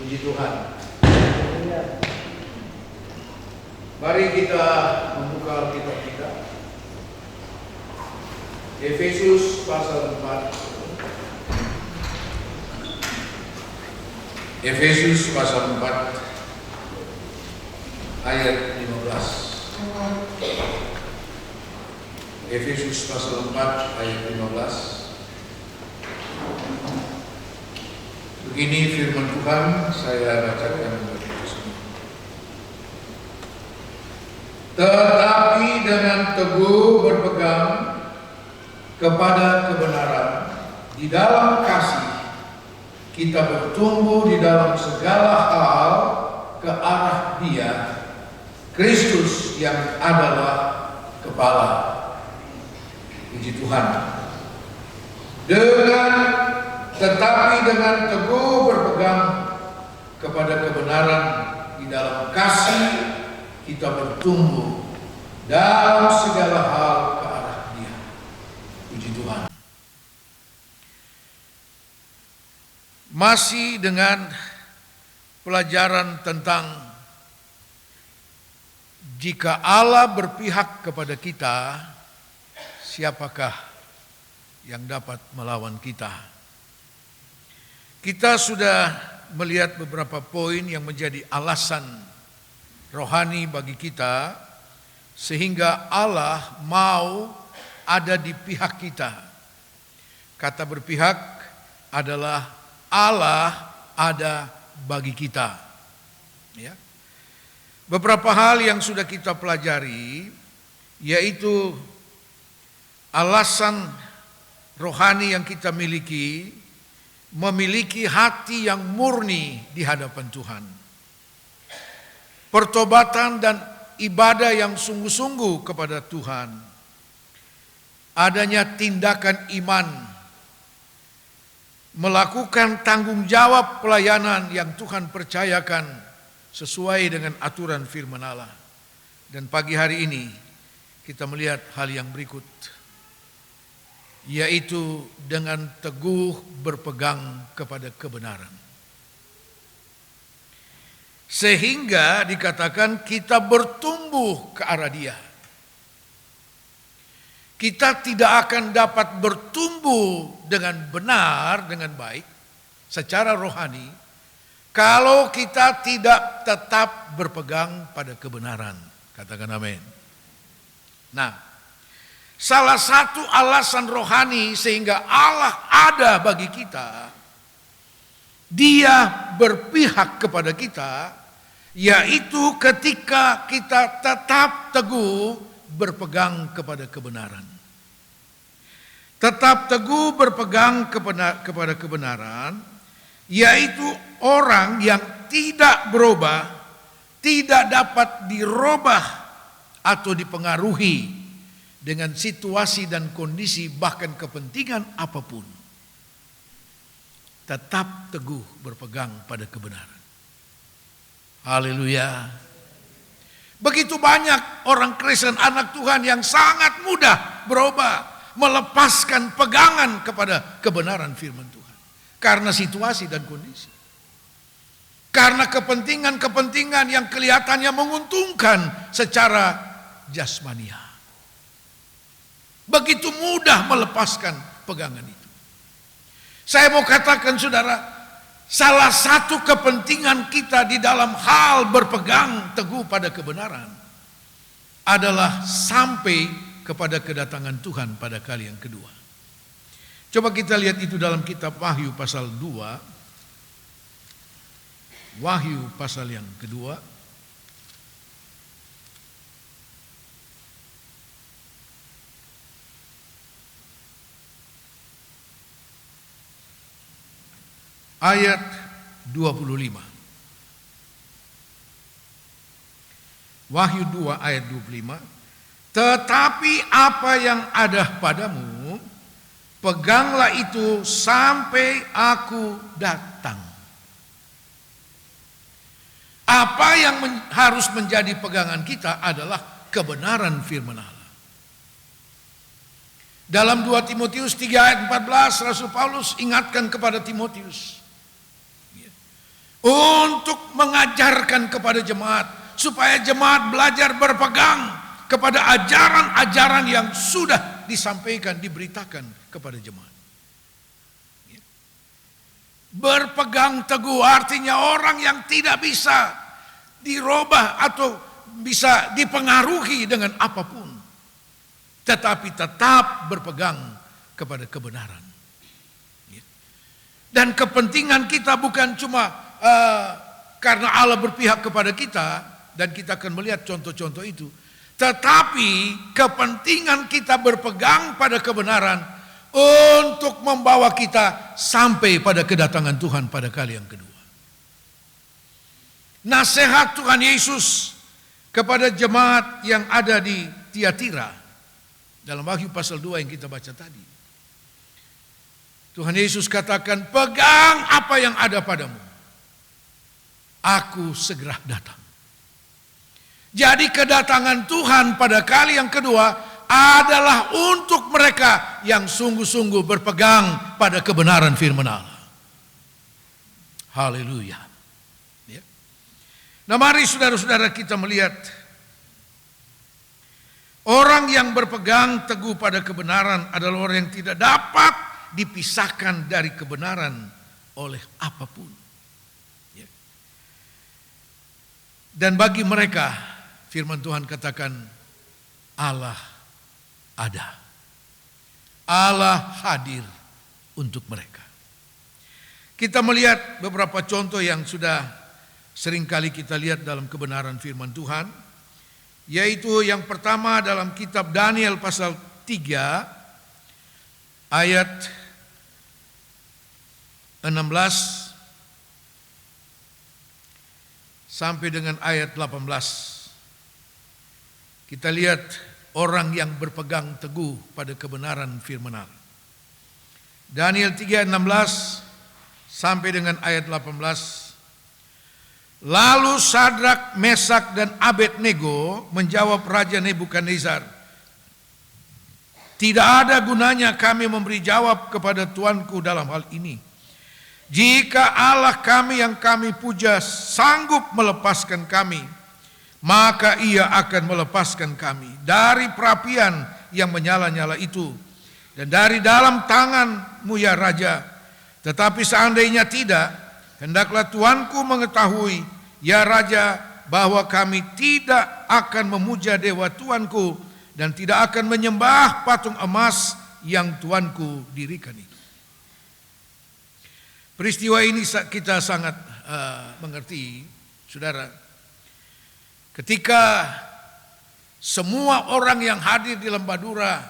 Puji Tuhan. Mari kita membuka Alkitab kita. Efesus pasal 4. Efesus pasal 4 ayat 15. Efesus pasal 4 ayat 15. Begini firman Tuhan, saya bacakan bagi kita semua. Tetapi dengan teguh berpegang kepada kebenaran di dalam kasih, kita bertumbuh di dalam segala hal ke arah Dia, Kristus yang adalah kepala. Puji Tuhan. Tetapi dengan teguh berpegang kepada kebenaran di dalam kasih, kita bertumbuh dalam segala hal ke arah Dia. Puji Tuhan. Masih dengan pelajaran tentang jika Allah berpihak kepada kita, siapakah yang dapat melawan kita? Kita sudah melihat beberapa poin yang menjadi alasan rohani bagi kita sehingga Allah mau ada di pihak kita. Kata berpihak adalah Allah ada bagi kita. Ya. Beberapa hal yang sudah kita pelajari yaitu alasan rohani yang kita miliki, memiliki hati yang murni di hadapan Tuhan. Pertobatan dan ibadah yang sungguh-sungguh kepada Tuhan. Adanya tindakan iman. Melakukan tanggung jawab pelayanan yang Tuhan percayakan sesuai dengan aturan firman Allah. Dan pagi hari ini kita melihat hal yang berikut, yaitu dengan teguh berpegang kepada kebenaran. Sehingga dikatakan kita bertumbuh ke arah Dia. Kita tidak akan dapat bertumbuh dengan benar, dengan baik, secara rohani, kalau kita tidak tetap berpegang pada kebenaran. Katakan amin. Nah, salah satu alasan rohani sehingga Allah ada bagi kita, Dia berpihak kepada kita, yaitu ketika kita tetap teguh berpegang kepada kebenaran. Tetap teguh berpegang kepada kebenaran, yaitu orang yang tidak berubah, tidak dapat dirubah atau dipengaruhi dengan situasi dan kondisi bahkan kepentingan apapun. Tetap teguh berpegang pada kebenaran. Haleluya. Begitu banyak orang Kristen, anak Tuhan yang sangat mudah berubah, melepaskan pegangan kepada kebenaran firman Tuhan. Karena situasi dan kondisi. Karena kepentingan-kepentingan yang kelihatannya menguntungkan secara jasmania. Begitu mudah melepaskan pegangan itu. Saya mau katakan saudara, salah satu kepentingan kita di dalam hal berpegang teguh pada kebenaran adalah sampai kepada kedatangan Tuhan pada kali yang kedua. Coba kita lihat itu dalam kitab Wahyu pasal 2. Wahyu pasal yang kedua. Ayat 25. Wahyu 2 ayat 25. Tetapi apa yang ada padamu, peganglah itu sampai aku datang. Apa yang harus menjadi pegangan kita adalah kebenaran firman Allah. Dalam 2 Timotius 3 ayat 14, Rasul Paulus ingatkan kepada Timotius, untuk mengajarkan kepada jemaat, supaya jemaat belajar berpegang kepada ajaran-ajaran yang sudah disampaikan, diberitakan kepada jemaat. Berpegang teguh artinya orang yang tidak bisa dirubah atau bisa dipengaruhi dengan apapun, tetapi tetap berpegang kepada kebenaran. Dan kepentingan kita bukan cuma karena Allah berpihak kepada kita, dan kita akan melihat contoh-contoh itu, tetapi kepentingan kita berpegang pada kebenaran untuk membawa kita sampai pada kedatangan Tuhan pada kali yang kedua. Nasihat Tuhan Yesus kepada jemaat yang ada di Tiatira dalam Wahyu pasal 2 yang kita baca tadi. Tuhan Yesus katakan, pegang apa yang ada padamu, aku segera datang. Jadi kedatangan Tuhan pada kali yang kedua adalah untuk mereka yang sungguh-sungguh berpegang pada kebenaran firman Allah. Haleluya. Ya. Nah, mari saudara-saudara kita melihat orang yang berpegang teguh pada kebenaran adalah orang yang tidak dapat dipisahkan dari kebenaran oleh apapun. Ya. Dan bagi mereka, firman Tuhan katakan, Allah ada. Allah hadir untuk mereka. Kita melihat beberapa contoh yang sudah seringkali kita lihat dalam kebenaran firman Tuhan, yaitu yang pertama dalam kitab Daniel pasal 3 ayat 16 sampai dengan ayat 18. Kita lihat orang yang berpegang teguh pada kebenaran firman Allah. Daniel 3 ayat 16 sampai dengan ayat 18. Lalu Sadrak, Mesak dan Abednego menjawab Raja Nebukadnezar, tidak ada gunanya kami memberi jawab kepada tuanku dalam hal ini. Jika Allah kami yang kami puja sanggup melepaskan kami, maka ia akan melepaskan kami dari perapian yang menyala-nyala itu dan dari dalam tanganmu ya Raja. Tetapi seandainya tidak, hendaklah tuanku mengetahui ya Raja, bahwa kami tidak akan memuja dewa tuanku dan tidak akan menyembah patung emas yang tuanku dirikan itu. Peristiwa ini kita sangat mengerti, saudara. Ketika semua orang yang hadir di Lembadura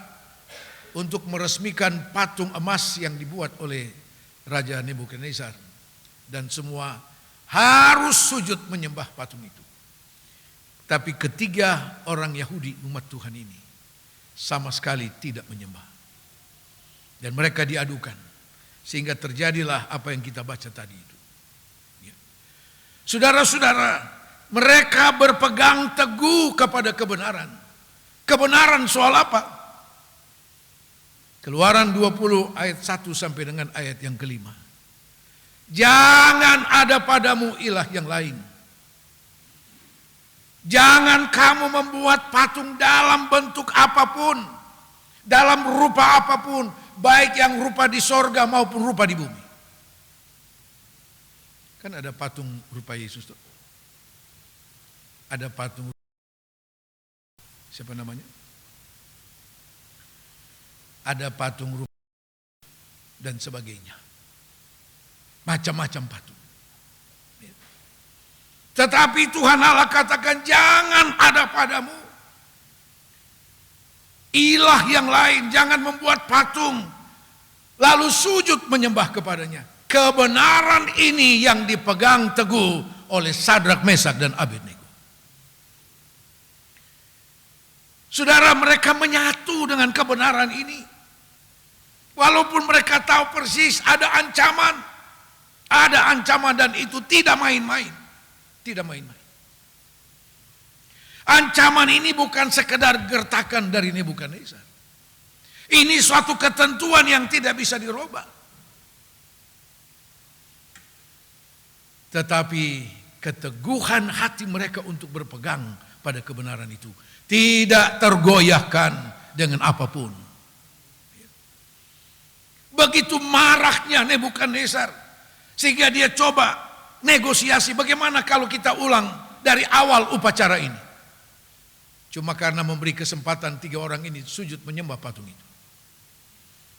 untuk meresmikan patung emas yang dibuat oleh Raja Nebukadnezar, dan semua harus sujud menyembah patung itu. Tapi ketiga orang Yahudi umat Tuhan ini sama sekali tidak menyembah. Dan mereka diadukan. Sehingga terjadilah apa yang kita baca tadi itu. Ya. Saudara-saudara, mereka berpegang teguh kepada kebenaran. Kebenaran soal apa? Keluaran 20 ayat 1 sampai dengan ayat yang kelima. Jangan ada padamu ilah yang lain. Jangan kamu membuat patung dalam bentuk apapun, dalam rupa apapun, baik yang rupa di sorga maupun rupa di bumi. Kan ada patung rupa Yesus tuh. Ada patung, siapa namanya? Ada patung rupa dan sebagainya. Macam-macam patung. Tetapi Tuhan Allah katakan jangan ada padamu ilah yang lain, jangan membuat patung lalu sujud menyembah kepadanya. Kebenaran ini yang dipegang teguh oleh Sadrak, Mesak dan Abednego. Saudara, mereka menyatu dengan kebenaran ini. Walaupun mereka tahu persis ada ancaman dan itu tidak main-main. Tidak main-main. Ancaman ini bukan sekedar gertakan dari Nebukadnezar. Ini suatu ketentuan yang tidak bisa dirubah. Tetapi keteguhan hati mereka untuk berpegang pada kebenaran itu tidak tergoyahkan dengan apapun. Begitu marahnya Nebukadnezar sehingga dia coba negosiasi, bagaimana kalau kita ulang dari awal upacara ini. Cuma karena memberi kesempatan 3 orang ini sujud menyembah patung itu.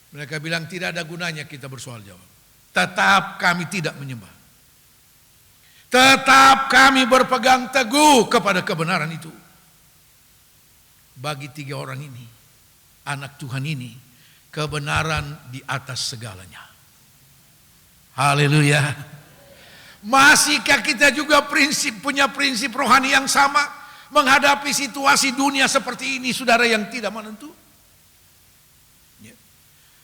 Mereka bilang tidak ada gunanya kita bersoal jawab. Tetap kami tidak menyembah. Tetap kami berpegang teguh kepada kebenaran itu. Bagi 3 orang ini, anak Tuhan ini, kebenaran di atas segalanya. Haleluya. Masihkah kita juga punya prinsip rohani yang sama menghadapi situasi dunia seperti ini, saudara, yang tidak menentu?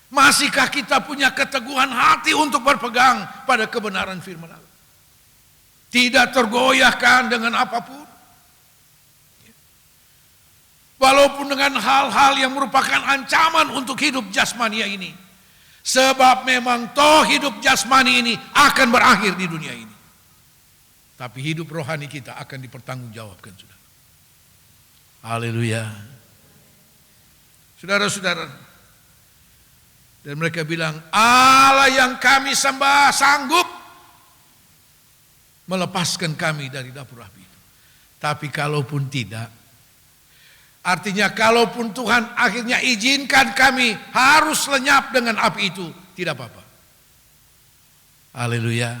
Masihkah kita punya keteguhan hati untuk berpegang pada kebenaran firman Allah? Tidak tergoyahkan dengan apapun. Walaupun dengan hal-hal yang merupakan ancaman untuk hidup jasmania ini. Sebab memang toh hidup jasmani ini akan berakhir di dunia ini. Tapi hidup rohani kita akan dipertanggungjawabkan, saudara. Haleluya. Saudara-saudara, dan mereka bilang, Allah yang kami sembah sanggup melepaskan kami dari dapur api itu. Tapi kalaupun tidak, artinya kalaupun Tuhan akhirnya izinkan kami harus lenyap dengan api itu, tidak apa-apa. Haleluya.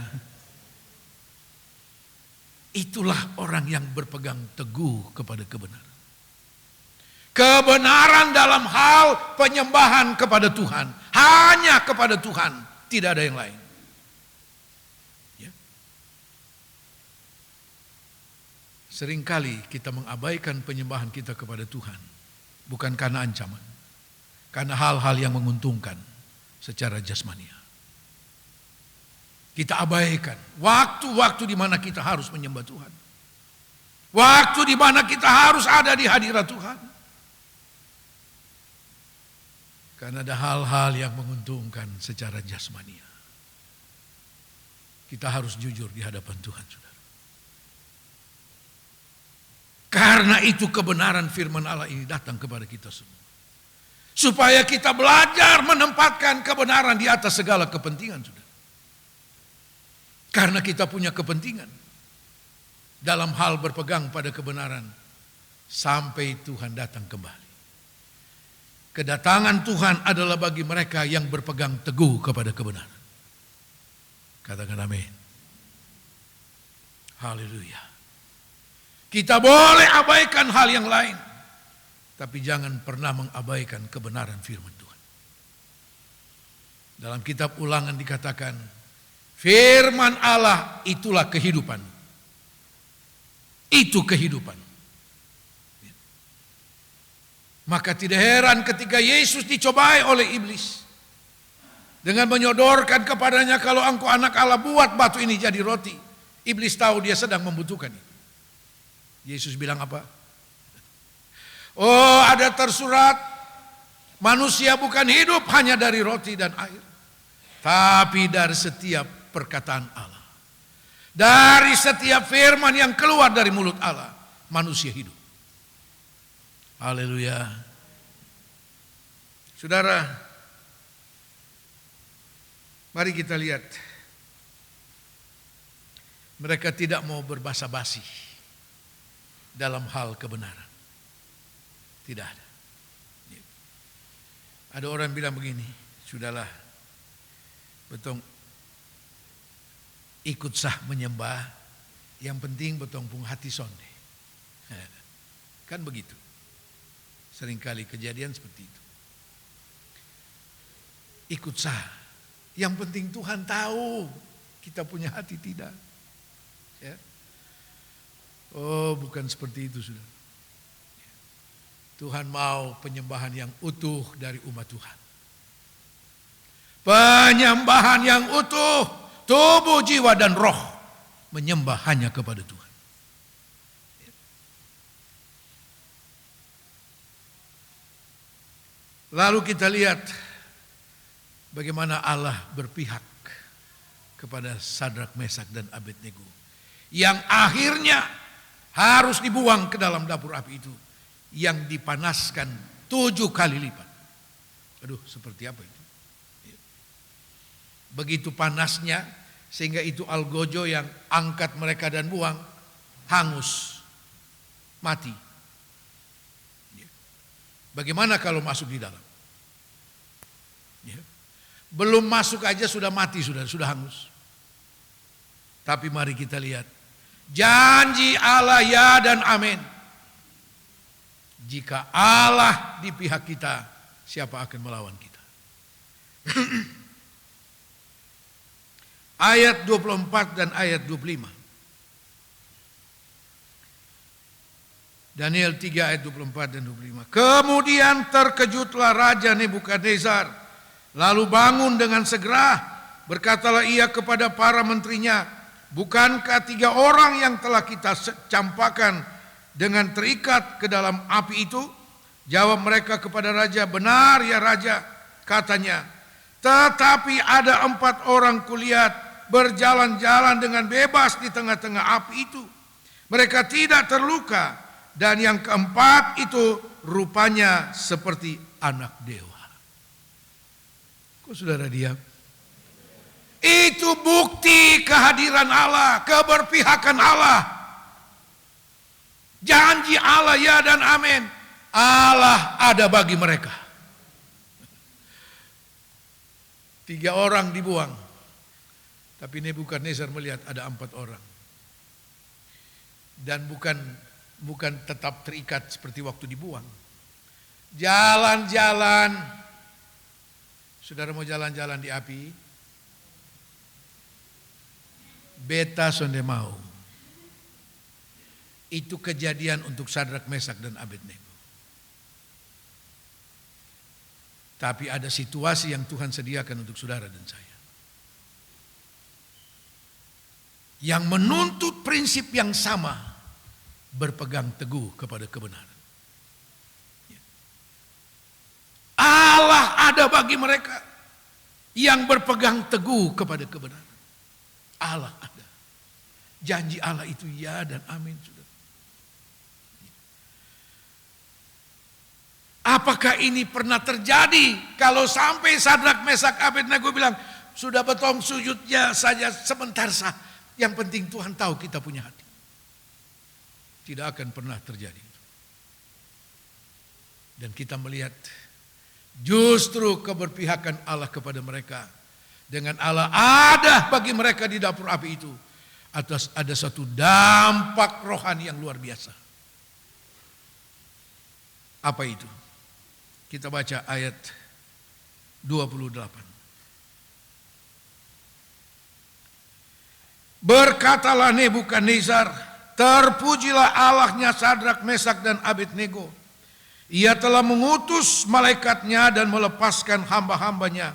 Itulah orang yang berpegang teguh kepada kebenaran. Kebenaran dalam hal penyembahan kepada Tuhan. Hanya kepada Tuhan, tidak ada yang lain. Ya. Seringkali kita mengabaikan penyembahan kita kepada Tuhan. Bukan karena ancaman. Karena hal-hal yang menguntungkan secara jasmania. Kita abaikan waktu-waktu di mana kita harus menyembah Tuhan. Waktu di mana kita harus ada di hadirat Tuhan. Karena ada hal-hal yang menguntungkan secara jasmania. Kita harus jujur di hadapan Tuhan, saudara. Karena itu kebenaran firman Allah ini datang kepada kita semua. Supaya kita belajar menempatkan kebenaran di atas segala kepentingan, saudara. Karena kita punya kepentingan dalam hal berpegang pada kebenaran sampai Tuhan datang kembali. Kedatangan Tuhan adalah bagi mereka yang berpegang teguh kepada kebenaran. Katakan amin. Haleluya. Kita boleh abaikan hal yang lain, tapi jangan pernah mengabaikan kebenaran firman Tuhan. Dalam kitab Ulangan dikatakan, firman Allah itulah kehidupan. Itu kehidupan. Maka tidak heran ketika Yesus dicobai oleh iblis. Dengan menyodorkan kepadanya, kalau engkau anak Allah, buat batu ini jadi roti. Iblis tahu dia sedang membutuhkan itu. Yesus bilang apa? Oh, ada tersurat, manusia bukan hidup hanya dari roti dan air, tapi dari setiap perkataan Allah. Dari setiap firman yang keluar dari mulut Allah, manusia hidup. Haleluya. Saudara, mari kita lihat. Mereka tidak mau berbasa-basi dalam hal kebenaran. Tidak ada. Ada orang bilang begini, sudahlah, betong ikut sah menyembah, yang penting betong pung hati sonde. Kan begitu. Seringkali kejadian seperti itu. Ikut sah. Yang penting Tuhan tahu kita punya hati tidak. Ya. Oh, bukan seperti itu, saudara. Tuhan mau penyembahan yang utuh dari umat Tuhan. Penyembahan yang utuh, tubuh, jiwa, dan roh menyembah hanya kepada Tuhan. Lalu kita lihat bagaimana Allah berpihak kepada Sadrak, Mesak, dan Abednego, yang akhirnya harus dibuang ke dalam dapur api itu, yang dipanaskan 7 kali lipat. Aduh, seperti apa itu? Begitu panasnya, sehingga itu algojo yang angkat mereka dan buang, hangus, mati. Bagaimana kalau masuk di dalam? Belum masuk aja sudah mati, sudah hangus. Tapi mari kita lihat, janji Allah ya dan amin. Jika Allah di pihak kita, siapa akan melawan kita? Ayat 24 dan ayat 25. Daniel 3 ayat 24 dan 25. Kemudian terkejutlah Raja Nebukadnezar, lalu bangun dengan segera, berkatalah ia kepada para menterinya, bukankah 3 orang yang telah kita campakkan dengan terikat ke dalam api itu? Jawab mereka kepada raja, benar ya raja, katanya. Tetapi ada 4 orang kulihat berjalan-jalan dengan bebas di tengah-tengah api itu. Mereka tidak terluka, dan yang keempat itu rupanya seperti anak dewa. Kok saudara diam? Itu bukti kehadiran Allah, keberpihakan Allah. Janji Allah ya dan amin. Allah ada bagi mereka. 3 orang dibuang, tapi Nebukadnezar melihat ada 4 orang. Dan bukan tetap terikat seperti waktu dibuang. Jalan-jalan. Saudara mau jalan-jalan di api? Beta sonde mau. Itu kejadian untuk Sadrak, Mesak, dan Abednego. Tapi ada situasi yang Tuhan sediakan untuk saudara dan saya, yang menuntut prinsip yang sama, berpegang teguh kepada kebenaran. Allah ada bagi mereka yang berpegang teguh kepada kebenaran. Allah ada. Janji Allah itu ya dan amin, saudara. Apakah ini pernah terjadi kalau sampai Sadrak, Mesak, Abednego bilang, sudah beton sujudnya saja sebentar sah. Yang penting Tuhan tahu kita punya hati. Tidak akan pernah terjadi. Dan kita melihat justru keberpihakan Allah kepada mereka. Dengan Allah ada bagi mereka di dapur api itu. Ada satu dampak rohani yang luar biasa. Apa itu? Kita baca ayat 28. Berkatalah Nebukadnezar, terpujilah Allahnya Sadrak, Mesak, dan Abednego. Ia telah mengutus malaikatnya dan melepaskan hamba-hambanya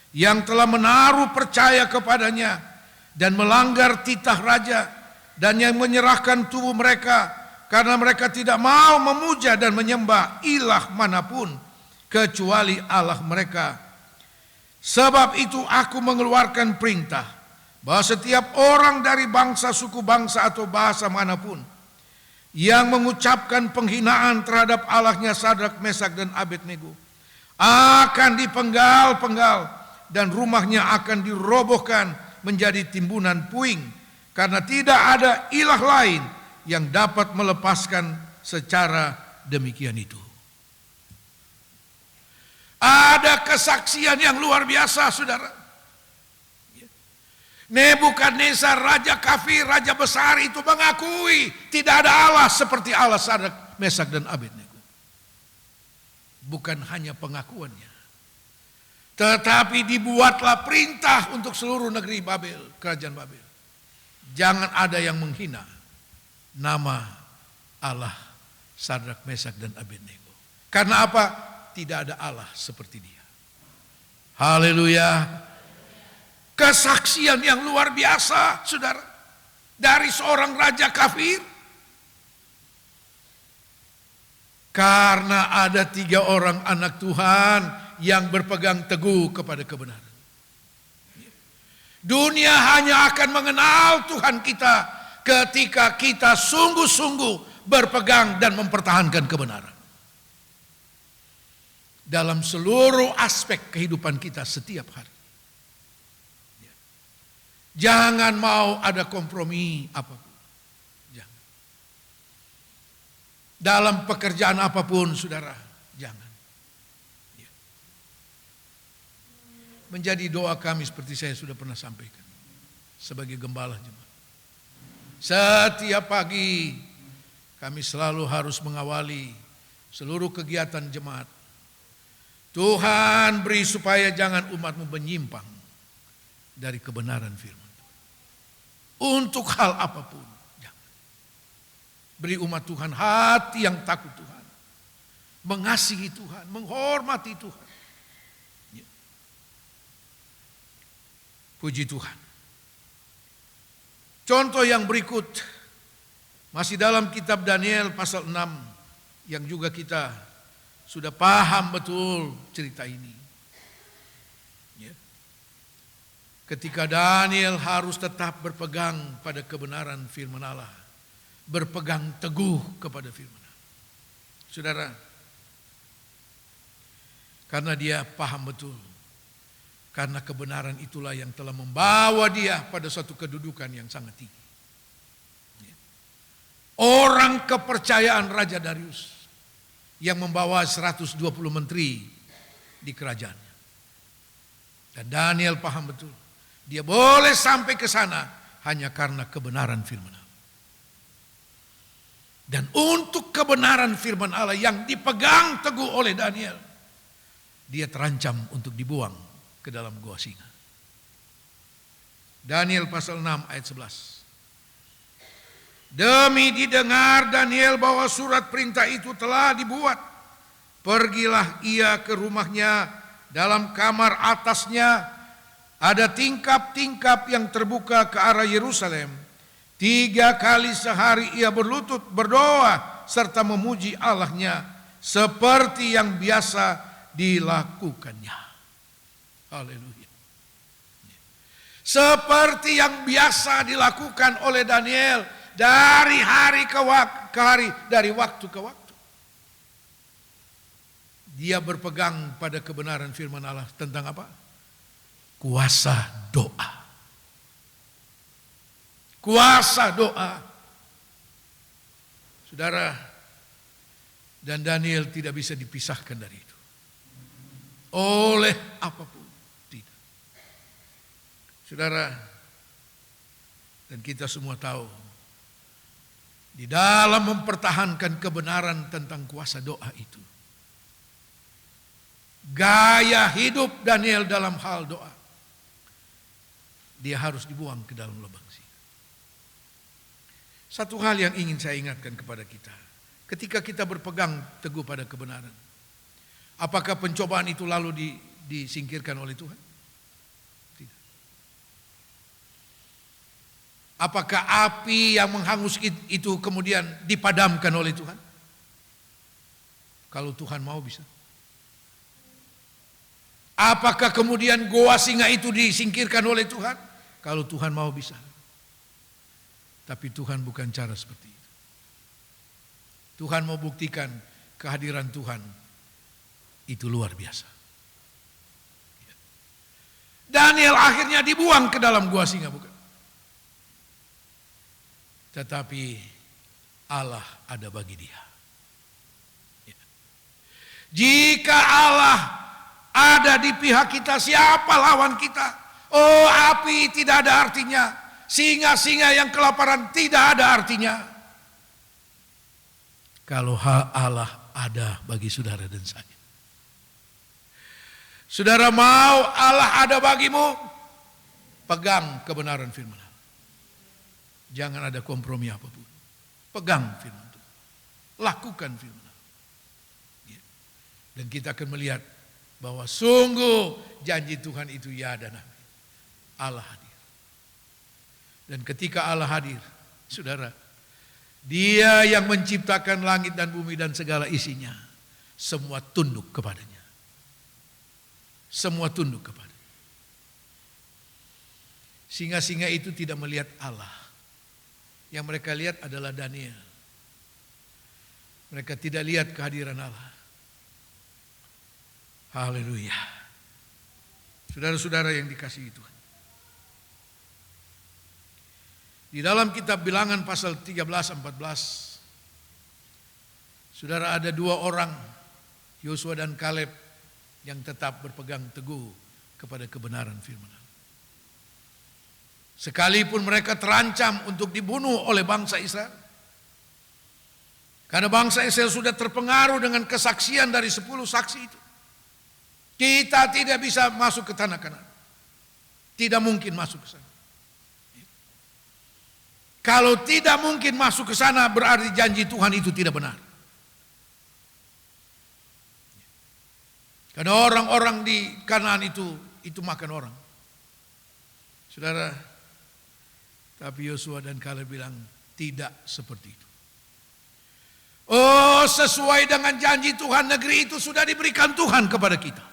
yang telah menaruh percaya kepadanya dan melanggar titah raja, dan yang menyerahkan tubuh mereka karena mereka tidak mau memuja dan menyembah ilah manapun kecuali Allah mereka. Sebab itu aku mengeluarkan perintah bahwa setiap orang dari bangsa, suku bangsa atau bahasa manapun yang mengucapkan penghinaan terhadap Allahnya Sadrak, Mesak, dan Abednego akan dipenggal-penggal dan rumahnya akan dirobohkan menjadi timbunan puing, karena tidak ada ilah lain yang dapat melepaskan secara demikian itu. Ada kesaksian yang luar biasa, saudara. Nebukadnezar, raja kafir, raja besar itu mengakui tidak ada Allah seperti Allah Sadrak, Mesak, dan Abednego. Bukan hanya pengakuannya, tetapi dibuatlah perintah untuk seluruh negeri Babel, kerajaan Babel. Jangan ada yang menghina nama Allah Sadrak, Mesak, dan Abednego. Karena apa? Tidak ada Allah seperti dia. Haleluya. Kesaksian yang luar biasa, saudara. Dari seorang raja kafir. Karena ada 3 orang anak Tuhan yang berpegang teguh kepada kebenaran. Dunia hanya akan mengenal Tuhan kita ketika kita sungguh-sungguh berpegang dan mempertahankan kebenaran. Dalam seluruh aspek kehidupan kita setiap hari. Jangan mau ada kompromi apapun. Jangan. Dalam pekerjaan apapun, saudara, jangan. Menjadi doa kami seperti saya sudah pernah sampaikan sebagai gembala jemaat. Setiap pagi kami selalu harus mengawali seluruh kegiatan jemaat. Tuhan beri supaya jangan umatmu menyimpang dari kebenaran firman Tuhan. Untuk hal apapun, jangan. Beri umat Tuhan hati yang takut Tuhan. Mengasihi Tuhan, menghormati Tuhan. Ya. Puji Tuhan. Contoh yang berikut, masih dalam kitab Daniel pasal 6, yang juga kita sudah paham betul cerita ini. Ya. Ketika Daniel harus tetap berpegang pada kebenaran firman Allah. Berpegang teguh kepada firman Allah. Saudara, karena dia paham betul. Karena kebenaran itulah yang telah membawa dia pada suatu kedudukan yang sangat tinggi. Ya. Orang kepercayaan Raja Darius yang membawa 120 menteri di kerajaannya. Dan Daniel paham betul. Dia boleh sampai ke sana hanya karena kebenaran firman Allah. Dan untuk kebenaran firman Allah yang dipegang teguh oleh Daniel, dia terancam untuk dibuang ke dalam gua singa. Daniel pasal 6 ayat 11. Demi didengar Daniel bahwa surat perintah itu telah dibuat, pergilah ia ke rumahnya. Dalam kamar atasnya ada tingkap-tingkap yang terbuka ke arah Yerusalem. 3 kali sehari ia berlutut berdoa serta memuji Allahnya seperti yang biasa dilakukannya. Haleluya. Seperti yang biasa dilakukan oleh Daniel dari hari ke hari, dari waktu ke waktu. Dia berpegang pada kebenaran firman Allah tentang apa? Kuasa doa. Kuasa doa. Saudara, dan Daniel tidak bisa dipisahkan dari itu. Oleh apapun. Tidak. Saudara, dan kita semua tahu, di dalam mempertahankan kebenaran tentang kuasa doa itu, gaya hidup Daniel dalam hal doa, dia harus dibuang ke dalam lubang singa. Satu hal yang ingin saya ingatkan kepada kita, ketika kita berpegang teguh pada kebenaran, apakah pencobaan itu lalu disingkirkan oleh Tuhan? Tidak. Apakah api yang menghangus itu kemudian dipadamkan oleh Tuhan? Kalau Tuhan mau bisa. Apakah kemudian goa singa itu disingkirkan oleh Tuhan? Kalau Tuhan mau bisa. Tapi Tuhan bukan cara seperti itu. Tuhan mau buktikan kehadiran Tuhan itu luar biasa. Daniel akhirnya dibuang ke dalam gua singa, bukan? Tetapi Allah ada bagi dia. Jika Allah ada di pihak kita, siapa lawan kita? Oh, api tidak ada artinya. Singa-singa yang kelaparan tidak ada artinya. Kalau Allah ada bagi saudara dan saya. Saudara mau Allah ada bagimu? Pegang kebenaran firman Allah. Jangan ada kompromi apapun. Pegang firman Tuhan. Lakukan firman Allah. Dan kita akan melihat bahwa sungguh janji Tuhan itu ya dan amin. Allah hadir. Dan ketika Allah hadir, saudara, Dia yang menciptakan langit dan bumi dan segala isinya, semua tunduk kepadanya. Semua tunduk kepadanya. Singa-singa itu tidak melihat Allah. Yang mereka lihat adalah Daniel. Mereka tidak lihat kehadiran Allah. Haleluya. Saudara-saudara yang dikasihi Tuhan. Di dalam kitab Bilangan pasal 13-14, saudara, ada dua orang, Yosua dan Kaleb, yang tetap berpegang teguh kepada kebenaran firman Allah. Sekalipun mereka terancam untuk dibunuh oleh bangsa Israel. Karena bangsa Israel sudah terpengaruh dengan kesaksian dari 10 saksi itu. Kita tidak bisa masuk ke tanah Kanaan. Tidak mungkin masuk ke sana. Kalau tidak mungkin masuk ke sana, berarti janji Tuhan itu tidak benar. Karena orang-orang di Kanaan itu makan orang. Saudara, tapi Yosua dan Kaleb bilang tidak seperti itu. Oh, sesuai dengan janji Tuhan, negeri itu sudah diberikan Tuhan kepada kita.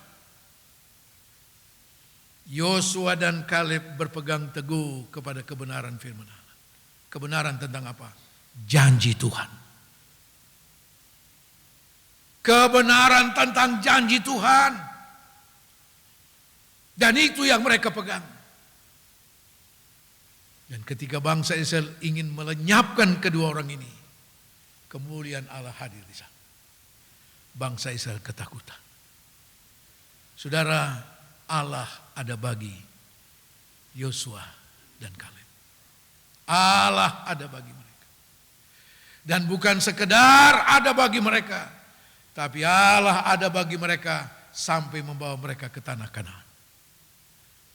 Yosua dan Kaleb berpegang teguh kepada kebenaran firman Allah. Kebenaran tentang apa? Janji Tuhan. Kebenaran tentang janji Tuhan. Dan itu yang mereka pegang. Dan ketika bangsa Israel ingin melenyapkan kedua orang ini, kemuliaan Allah hadir di sana. Bangsa Israel ketakutan. Saudara, Allah ada bagi Yosua dan Kaleb. Allah ada bagi mereka. Dan bukan sekedar ada bagi mereka, tapi Allah ada bagi mereka sampai membawa mereka ke tanah Kanaan.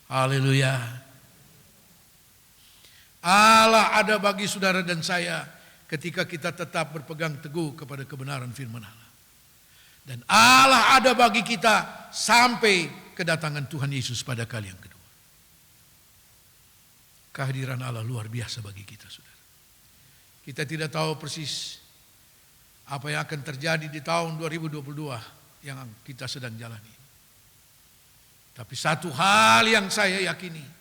Haleluya. Allah ada bagi saudara dan saya ketika kita tetap berpegang teguh kepada kebenaran firman Allah. Dan Allah ada bagi kita sampai kedatangan Tuhan Yesus pada kali yang kedua. Kehadiran Allah luar biasa bagi kita, saudara. Kita tidak tahu persis apa yang akan terjadi di tahun 2022 yang kita sedang jalani. Tapi satu hal yang saya yakini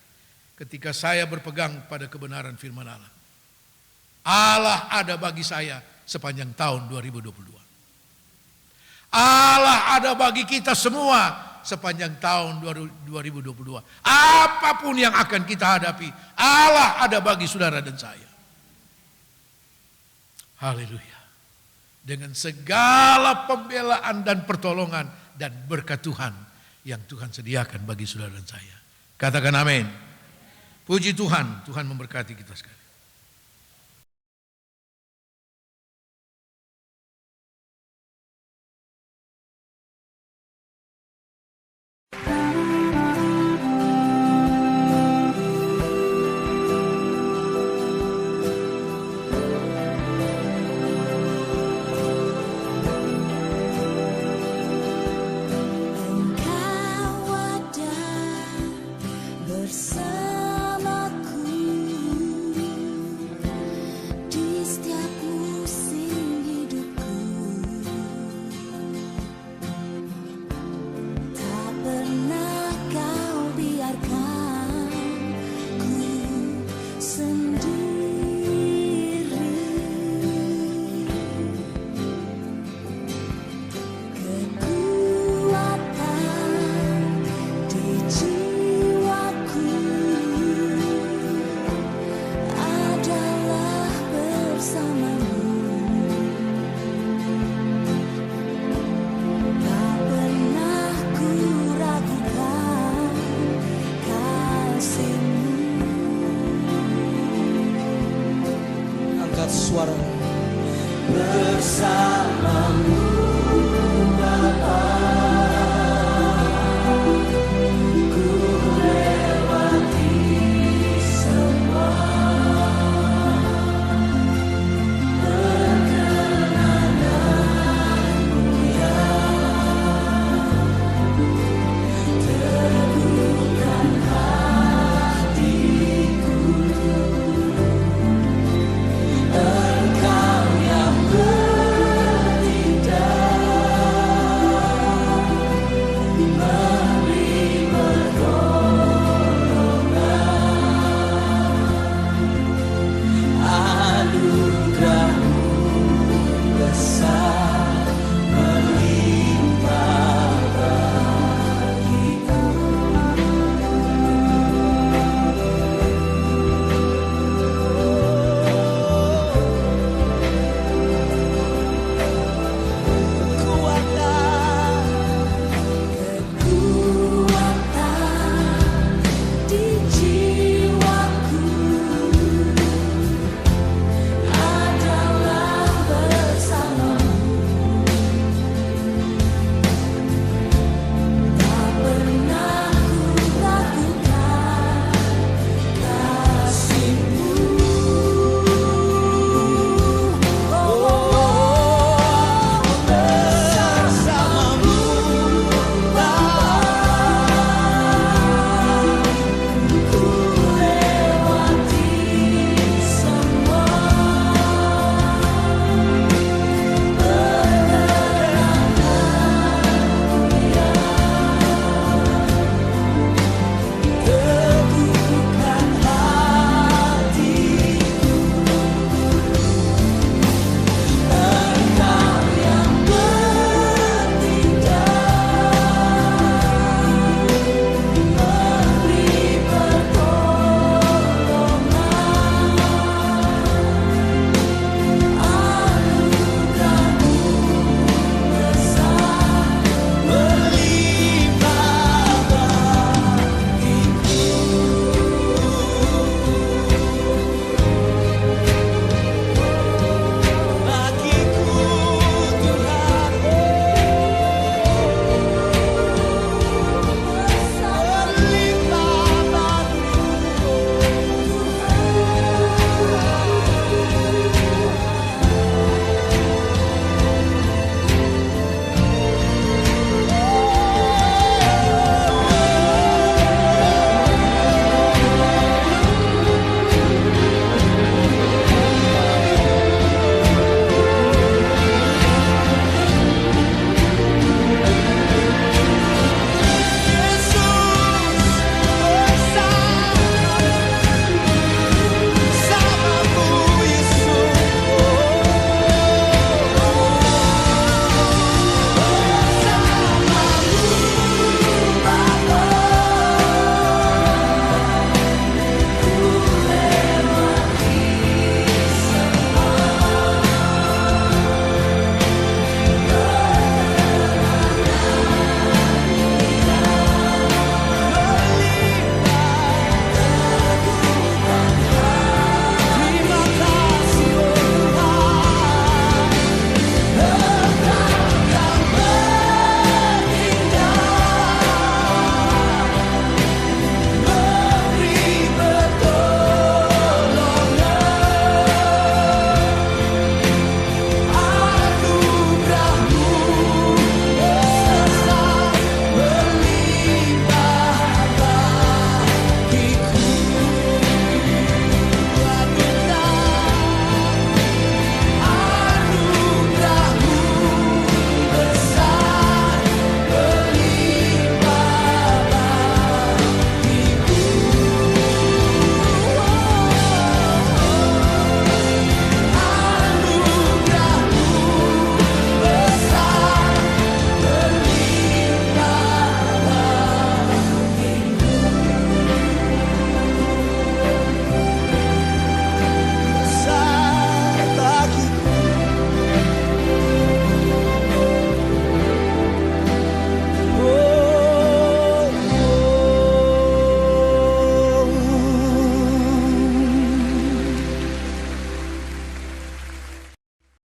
ketika saya berpegang pada kebenaran firman Allah. Allah ada bagi saya sepanjang tahun 2022. Allah ada bagi kita semua sepanjang tahun 2022. Apapun yang akan kita hadapi, Allah ada bagi saudara dan saya. Haleluya. Dengan segala pembelaan dan pertolongan dan berkat Tuhan yang Tuhan sediakan bagi saudara dan saya. Katakan amin. Puji Tuhan, Tuhan memberkati kita sekali. Suara bersamamu.